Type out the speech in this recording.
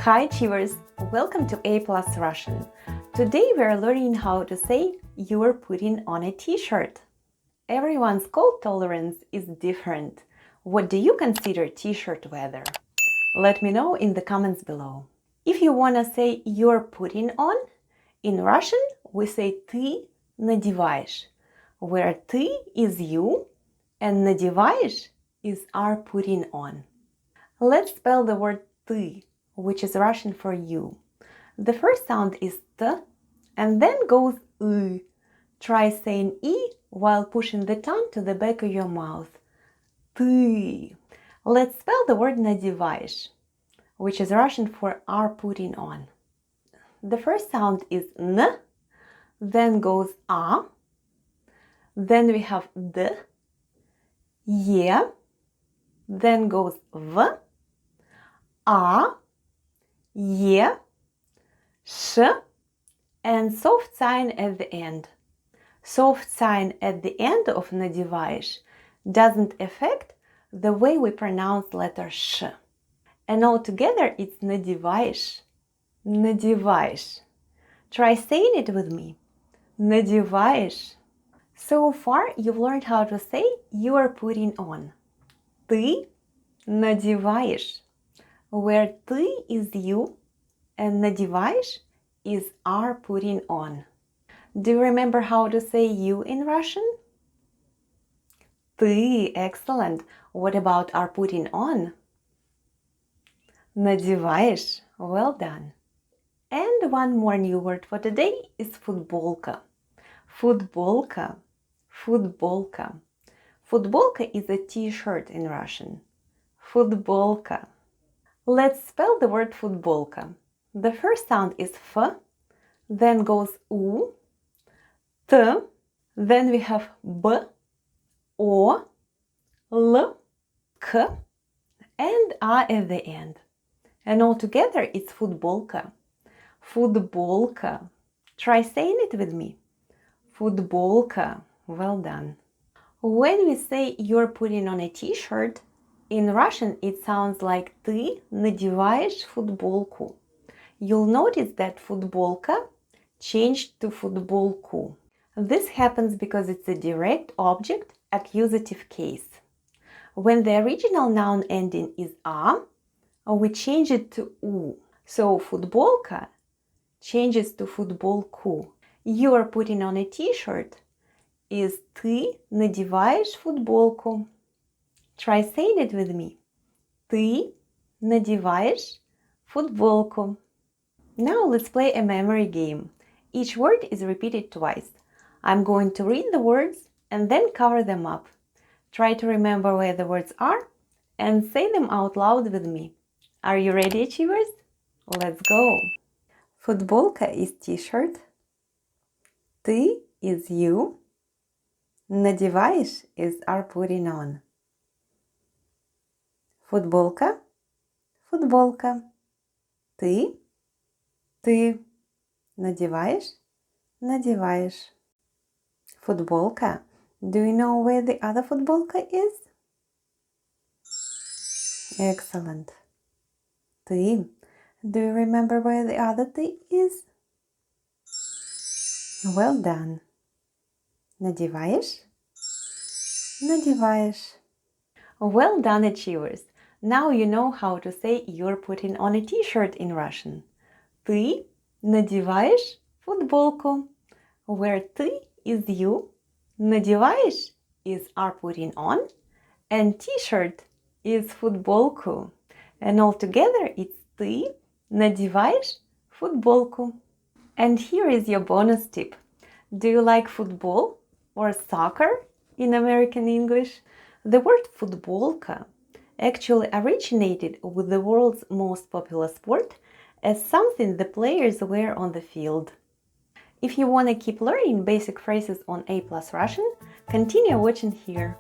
Hi Achievers! Welcome to A+ Russian. Today we are learning how to say "you're putting on a t-shirt." Everyone's cold tolerance is different. What do you consider t-shirt weather? Let me know in the comments below. If you want to say "you're putting on," in Russian we say "ты надеваешь," where "ты" is you and "надеваешь" is "are putting on." Let's spell the word "ты," which is Russian for you. The first sound is T and then goes Y. Try saying E while pushing the tongue to the back of your mouth. Ты. Let's spell the word надеваешь, which is Russian for are putting on. The first sound is N, then goes A, then we have D, E, then goes V, A, E, Sh, and soft sign at the end. Soft sign at the end of надеваешь doesn't affect the way we pronounce letter sh. And altogether it's надеваешь, надеваешь. Try saying it with me. Надеваешь. So far you've learned how to say you are putting on. Ты надеваешь, where ты is you and надеваешь is are putting on. Do you remember how to say you in Russian? Ты, excellent. What about are putting on? Надеваешь, well done. And one more new word for today is футболка. Футболка, футболка. Футболка is a t-shirt in Russian. Футболка. Let's spell the word футболка. The first sound is F, then goes U, T, then we have B, O, L, K, and A at the end. And altogether it's футболка. Футболка. Try saying it with me. Футболка. Well done. When we say you're putting on a t-shirt, in Russian it sounds like ты надеваешь футболку. You'll notice that футболка changed to футболку. This happens because it's a direct object accusative case. When the original noun ending is "a", we change it to "u". So футболка changes to футболку. You are putting on a t-shirt is ты надеваешь футболку. Try saying it with me. Ты надеваешь футболку. Now let's play a memory game. Each word is repeated twice. I'm going to read the words and then cover them up. Try to remember where the words are and say them out loud with me. Are you ready, Achievers? Let's go! Футболка is t-shirt. Ты is you. Надеваешь is are putting on. Футболка, футболка. Ты надеваешь, надеваешь. Футболка. Do you know where the other футболка is? Excellent. Ты. Do you remember where the other ты is? Well done. Надеваешь? Надеваешь. Well done, Achievers. Now you know how to say you're putting on a t-shirt in Russian. Ты надеваешь футболку, where ты is you, надеваешь is are putting on, and t-shirt is футболку. And altogether it's ты надеваешь футболку. And here is your bonus tip. Do you like football or soccer in American English? The word футболка actually originated with the world's most popular sport as something the players wear on the field. If you want to keep learning basic phrases on A+ Russian, continue watching here.